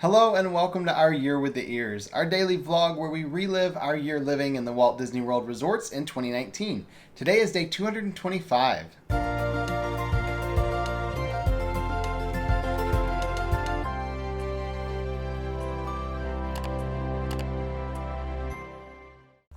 Hello and welcome to Our Year with the Ears, our daily vlog where we relive our year living in the Walt Disney World resorts in 2019. Today is day 225.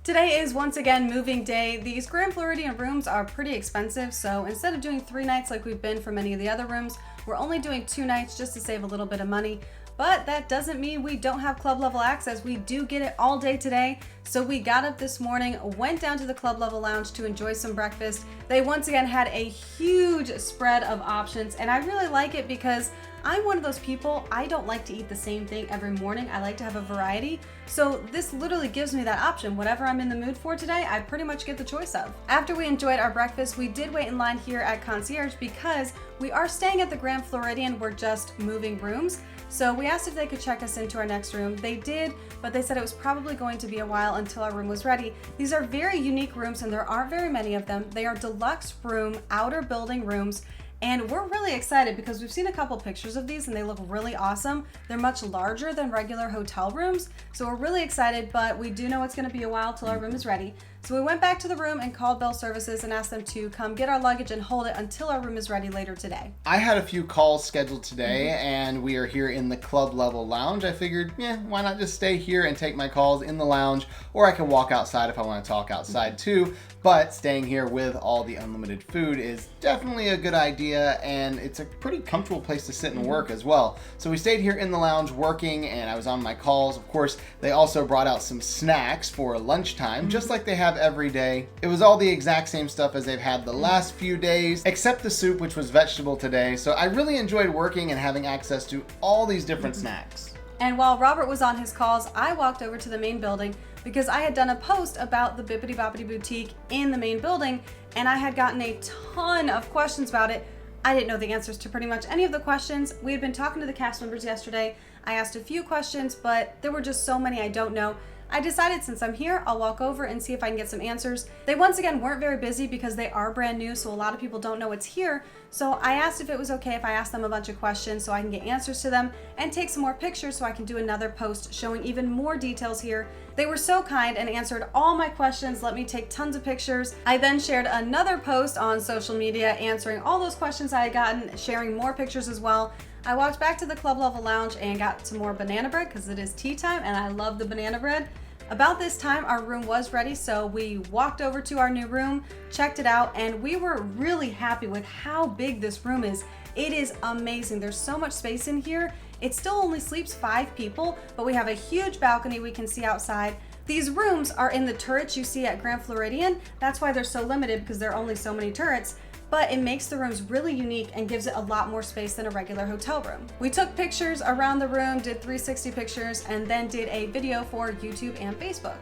Today is once again moving day. These Grand Floridian rooms are pretty expensive, so instead of doing 3 nights like we've been for many of the other rooms, we're only doing 2 nights just to save a little bit of money. But that doesn't mean we don't have club level access. We do get it all day today. So we got up this morning, went down to the club level lounge to enjoy some breakfast. They once again had a huge spread of options, and I really like it because I'm one of those people, I don't like to eat the same thing every morning. I like to have a variety. So this literally gives me that option. Whatever I'm in the mood for today, I pretty much get the choice of. After we enjoyed our breakfast, we did wait in line here at Concierge because we are staying at the Grand Floridian. We're just moving rooms. So we asked if they could check us into our next room. They did, but they said it was probably going to be a while until our room was ready. These are very unique rooms and there aren't very many of them. They are deluxe room, outer building rooms. And we're really excited because we've seen a couple pictures of these and they look really awesome. They're much larger than regular hotel rooms. So we're really excited, but we do know it's going to be a while till our room is ready. So we went back to the room and called Bell Services and asked them to come get our luggage and hold it until our room is ready later today. I had a few calls scheduled today and we are here in the club level lounge. I figured, why not just stay here and take my calls in the lounge, or I can walk outside if I want to talk outside too. But staying here with all the unlimited food is definitely a good idea, and it's a pretty comfortable place to sit and work as well. So we stayed here in the lounge working, and I was on my calls. Of course, they also brought out some snacks for lunchtime, just like they have every day. It was all the exact same stuff as they've had the last few days, except the soup, which was vegetable today. So I really enjoyed working and having access to all these different snacks. And while Robert was on his calls, I walked over to the main building because I had done a post about the Bippity Boppity boutique in the main building, and I had gotten a ton of questions about it. I didn't know the answers to pretty much any of the questions. We had been talking to the cast members yesterday. I asked a few questions, but there were just so many I don't know. I decided since I'm here, I'll walk over and see if I can get some answers. They once again weren't very busy because they are brand new, so a lot of people don't know it's here. So I asked if it was okay if I asked them a bunch of questions so I can get answers to them and take some more pictures so I can do another post showing even more details here. They were so kind and answered all my questions, let me take tons of pictures. I then shared another post on social media answering all those questions I had gotten, sharing more pictures as well. I walked back to the club level lounge and got some more banana bread because it is tea time and I love the banana bread. About this time, our room was ready, so we walked over to our new room, checked it out, and we were really happy with how big this room is. It is amazing. There's so much space in here. It still only sleeps 5 people, but we have a huge balcony we can see outside. These rooms are in the turrets you see at Grand Floridian. That's why they're so limited, because there are only so many turrets. But it makes the rooms really unique and gives it a lot more space than a regular hotel room. We took pictures around the room, did 360 pictures, and then did a video for YouTube and Facebook.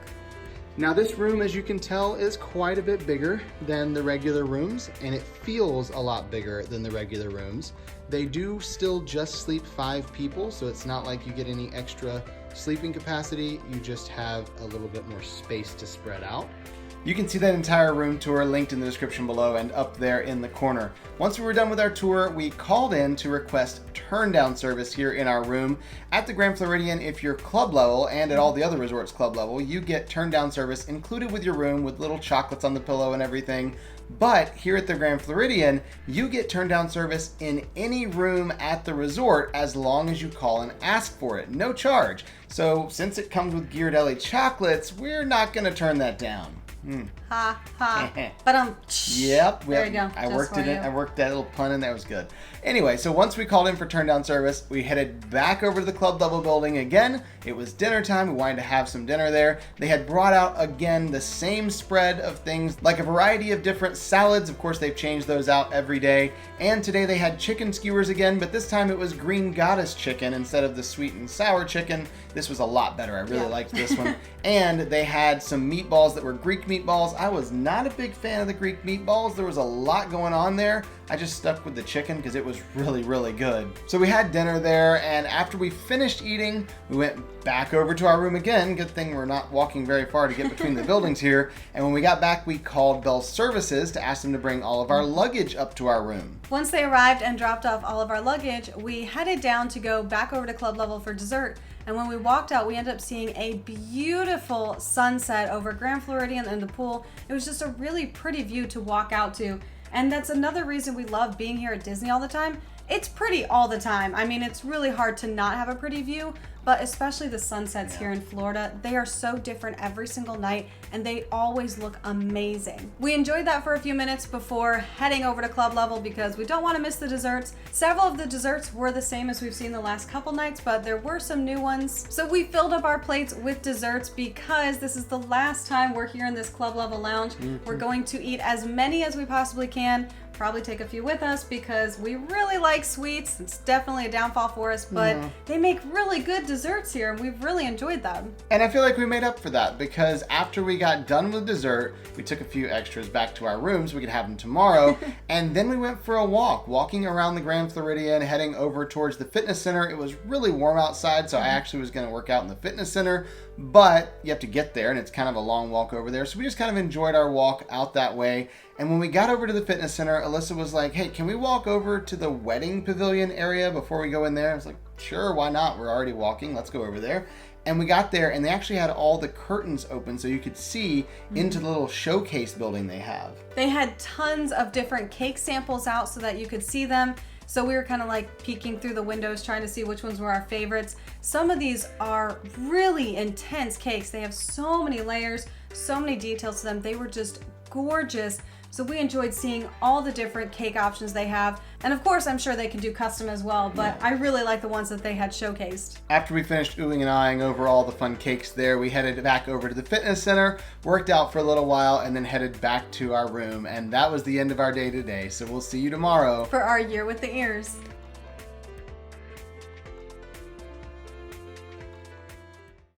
Now this room, as you can tell, is quite a bit bigger than the regular rooms, and it feels a lot bigger than the regular rooms. They do still just sleep 5 people, so it's not like you get any extra sleeping capacity. You just have a little bit more space to spread out. You can see that entire room tour linked in the description below and up there in the corner. Once we were done with our tour, we called in to request turn down service here in our room. At the Grand Floridian, if you're club level, and at all the other resorts club level, you get turn down service included with your room with little chocolates on the pillow and everything. But here at the Grand Floridian, you get turn down service in any room at the resort as long as you call and ask for it, no charge. So since it comes with Ghirardelli chocolates, we're not gonna turn that down. Ha ha. But yep. There you go. I worked it in. I worked that little pun in there. It was good. Anyway, so once we called in for turn down service, we headed back over to the club level building again. It was dinner time. We wanted to have some dinner there. They had brought out again the same spread of things, like a variety of different salads. Of course, they've changed those out every day. And today they had chicken skewers again, but this time it was green goddess chicken instead of the sweet and sour chicken. This was a lot better. I really liked this one. And they had some meatballs that were Greek meatballs. I was not a big fan of the Greek meatballs. There was a lot going on there. I just stuck with the chicken because it was really, really good. So we had dinner there, and after we finished eating, we went back over to our room again. Good thing we're not walking very far to get between the buildings here. And when we got back, we called Bell's Services to ask them to bring all of our luggage up to our room. Once they arrived and dropped off all of our luggage, we headed down to go back over to club level for dessert. And when we walked out, we ended up seeing a beautiful sunset over Grand Floridian and the pool. It was just a really pretty view to walk out to. And that's another reason we love being here at Disney all the time. It's pretty all the time. I mean, it's really hard to not have a pretty view, but especially the sunsets here in Florida. They are so different every single night, and they always look amazing. We enjoyed that for a few minutes before heading over to club level because we don't want to miss the desserts. Several of the desserts were the same as we've seen the last couple nights, but there were some new ones. So we filled up our plates with desserts because this is the last time we're here in this club level lounge. We're going to eat as many as we possibly can. Probably take a few with us because we really like sweets. It's definitely a downfall for us, but they make really good desserts here and we've really enjoyed them. And I feel like we made up for that because after we got done with dessert, we took a few extras back to our rooms so we could have them tomorrow. And then we went for a walking around the Grand Floridian, heading over towards the fitness center. It was really warm outside, so I actually was going to work out in the fitness center, but you have to get there and it's kind of a long walk over there. So we just kind of enjoyed our walk out that way. And when we got over to the fitness center, Alyssa was like, hey, can we walk over to the wedding pavilion area before we go in there? I was like, sure, why not? We're already walking. Let's go over there. And we got there and they actually had all the curtains open so you could see into the little showcase building they have. They had tons of different cake samples out so that you could see them. So we were kind of like peeking through the windows trying to see which ones were our favorites. Some of these are really intense cakes. They have so many layers, so many details to them. They were just gorgeous. So we enjoyed seeing all the different cake options they have. And of course, I'm sure they can do custom as well, but I really like the ones that they had showcased. After we finished oohing and eyeing over all the fun cakes there, we headed back over to the fitness center, worked out for a little while, and then headed back to our room. And that was the end of our day today. So we'll see you tomorrow for our Year with the Ears.